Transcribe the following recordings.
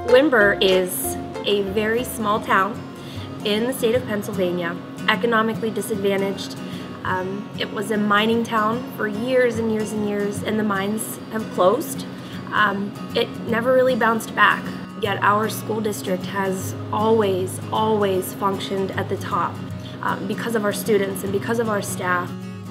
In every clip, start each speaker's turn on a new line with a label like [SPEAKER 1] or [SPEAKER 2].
[SPEAKER 1] Windber is a very small town in the state of Pennsylvania, economically disadvantaged. It was a mining town for years and years and years, and the mines have closed. It never really bounced back, yet our school district has always functioned at the top because of our students and because of our staff.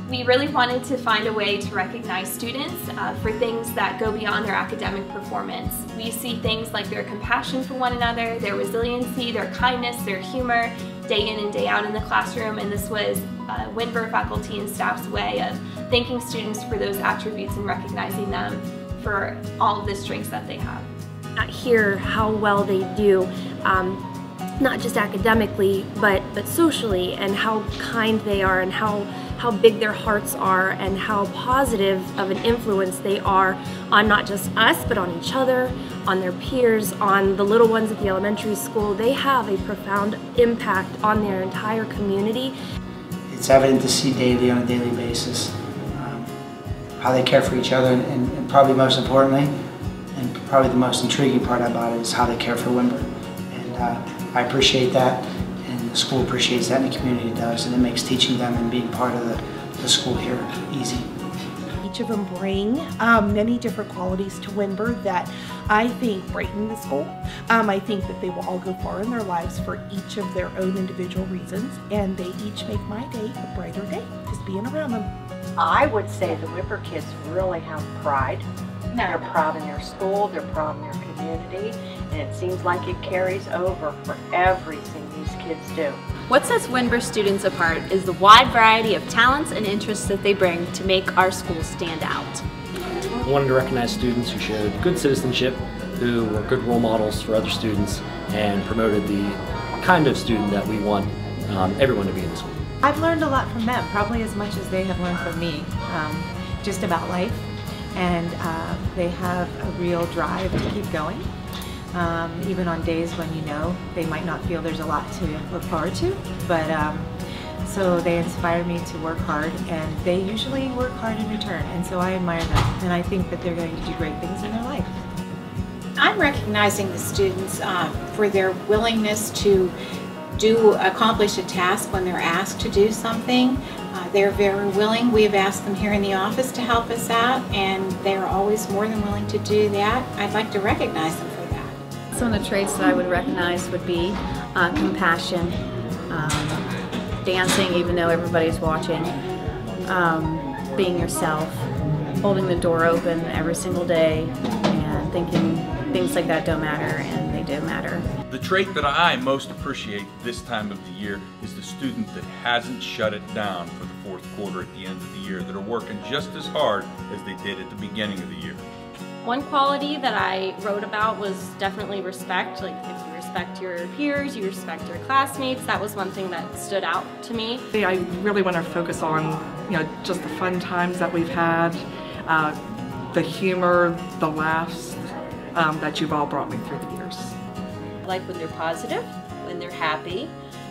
[SPEAKER 2] We really wanted to find a way to recognize students for things that go beyond their academic performance. We see things like their compassion for one another, their resiliency, their kindness, their humor, day in and day out in the classroom, and this was Windber faculty and staff's way of thanking students for those attributes and recognizing them for all of the strengths that they have.
[SPEAKER 1] I hear how well they do, not just academically, but socially, and how kind they are, and how big their hearts are, and how positive of an influence they are on not just us, but on each other, on their peers, on the little ones at the elementary school. They have a profound impact on their entire community.
[SPEAKER 3] It's evident to see daily, on a daily basis, how they care for each other, and probably most importantly, and probably the most intriguing part about it, is how they care for Windber. And I appreciate that, and the school appreciates that, and the community does, and it makes teaching them and being part of the school here easy.
[SPEAKER 4] Each of them bring many different qualities to Windber that I think brighten the school. I think that they will all go far in their lives for each of their own individual reasons, and they each make my day a brighter day just being around them.
[SPEAKER 5] I would say the Windber kids really have pride. They're proud in their school, they're proud in their community, and it seems like it carries over for everything these kids do.
[SPEAKER 6] What sets Windber students apart is the wide variety of talents and interests that they bring to make our school stand out.
[SPEAKER 7] I wanted to recognize students who showed good citizenship, who were good role models for other students, and promoted the kind of student that we want everyone to be in the school.
[SPEAKER 8] I've learned a lot from them, probably as much as they have learned from me, just about life. And they have a real drive to keep going, even on days when they might not feel there's a lot to look forward to. But so they inspire me to work hard, and they usually work hard in return, and so I admire them, and I think that they're going to do great things in their life.
[SPEAKER 9] I'm recognizing the students for their willingness to accomplish a task when they're asked to do something. They're very willing. We've asked them here in the office to help us out, and they're always more than willing to do that. I'd like to recognize them for that.
[SPEAKER 6] Some of the traits that I would recognize would be compassion, dancing even though everybody's watching, being yourself, holding the door open every single day, and thinking things like that don't matter, and they do matter.
[SPEAKER 10] The trait that I most appreciate this time of the year is the student that hasn't shut it down for the fourth quarter at the end of the year, that are working just as hard as they did at the beginning of the year.
[SPEAKER 11] One quality that I wrote about was definitely respect. Like, if you respect your peers, you respect your classmates, that was one thing that stood out to me.
[SPEAKER 12] I really want to focus on, just the fun times that we've had, the humor, the laughs that you've all brought me through the years.
[SPEAKER 13] I like when they're positive, when they're happy.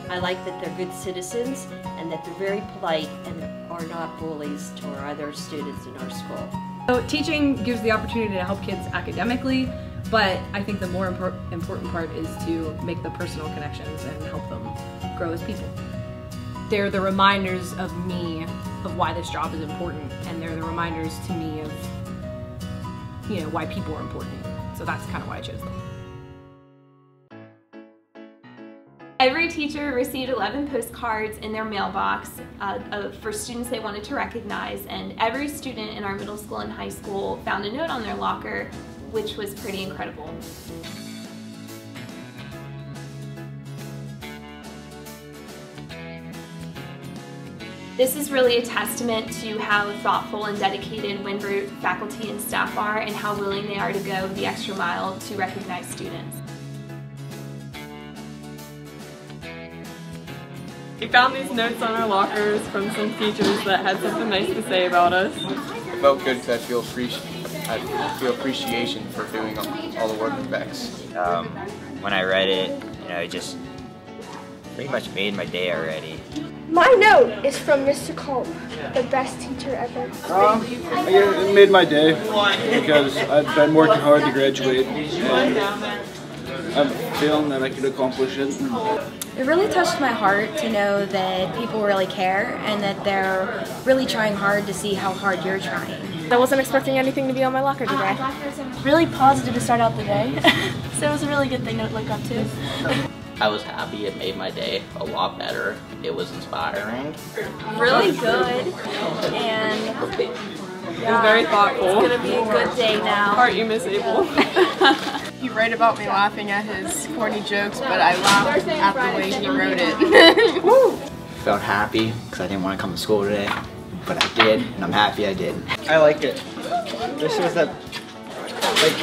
[SPEAKER 13] I like that they're good citizens and that they're very polite and are not bullies to our other students in our school.
[SPEAKER 14] So teaching gives the opportunity to help kids academically, but I think the more important part is to make the personal connections and help them grow as people. They're the reminders of me of why this job is important, and they're the reminders to me of why people are important. So that's kind of why I chose them.
[SPEAKER 2] Every teacher received 11 postcards in their mailbox for students they wanted to recognize, and every student in our middle school and high school found a note on their locker, which was pretty incredible. This is really a testament to how thoughtful and dedicated Windber faculty and staff are, and how willing they are to go the extra mile to recognize students.
[SPEAKER 15] We found these notes on our lockers from some teachers that had something nice to say about us.
[SPEAKER 16] It felt good because I feel appreciation for doing all the work with Bex.
[SPEAKER 17] When I read it, it just pretty much made my day already.
[SPEAKER 18] My note is from Mr. Culp, the best teacher ever.
[SPEAKER 19] It made my day because I've been working hard to graduate. And I'm feeling that I could accomplish it.
[SPEAKER 20] It really touched my heart to know that people really care and that they're really trying hard to see how hard you're trying.
[SPEAKER 18] I wasn't expecting anything to be on my locker today. Really positive to start out the day. So it was a really good thing to look up to.
[SPEAKER 21] I was happy. It made my day a lot better. It was inspiring.
[SPEAKER 2] Really good. And
[SPEAKER 15] it was very thoughtful.
[SPEAKER 2] It's gonna be a good day now.
[SPEAKER 15] Aren't you, Miss Abel?
[SPEAKER 22] He wrote about me laughing at his corny jokes, but I laughed at the way he wrote it.
[SPEAKER 23] Felt happy because I didn't want to come to school today, but I did, and I'm happy I did.
[SPEAKER 24] I like it. This shows that, like,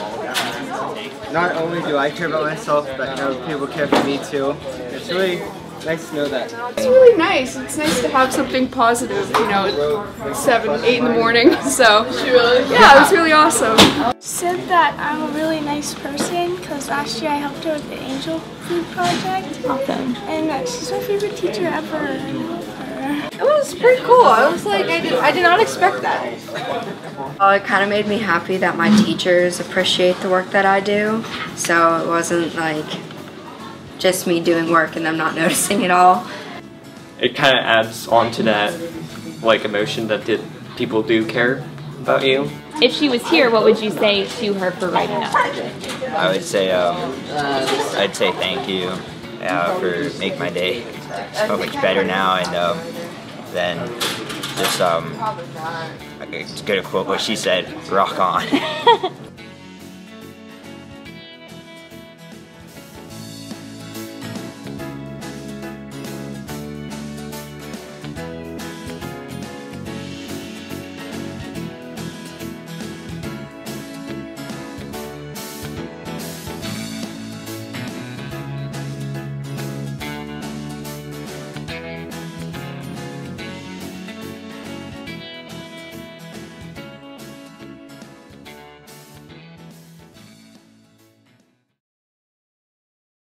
[SPEAKER 24] not only do I care about myself, but people care for me too. It's really nice to know that.
[SPEAKER 22] It's really nice. It's nice to have something positive, you know, at 7, 8 in the morning. So, yeah, it was really awesome.
[SPEAKER 18] Said that I'm a really nice person because last year I helped her with the Angel Food Project. Awesome. And she's my favorite teacher ever. I love her.
[SPEAKER 25] It was pretty cool. I was like, I did not expect that.
[SPEAKER 26] It kind of made me happy that my teachers appreciate the work that I do, so it wasn't like just me doing work and them not noticing it all.
[SPEAKER 27] It kind of adds on to that like emotion that people do care about you.
[SPEAKER 2] If she was here, what would you say to her for writing up?
[SPEAKER 17] I would say, I'd say thank you for making my day so much better now, and then just, it's good to quote what she said, rock on.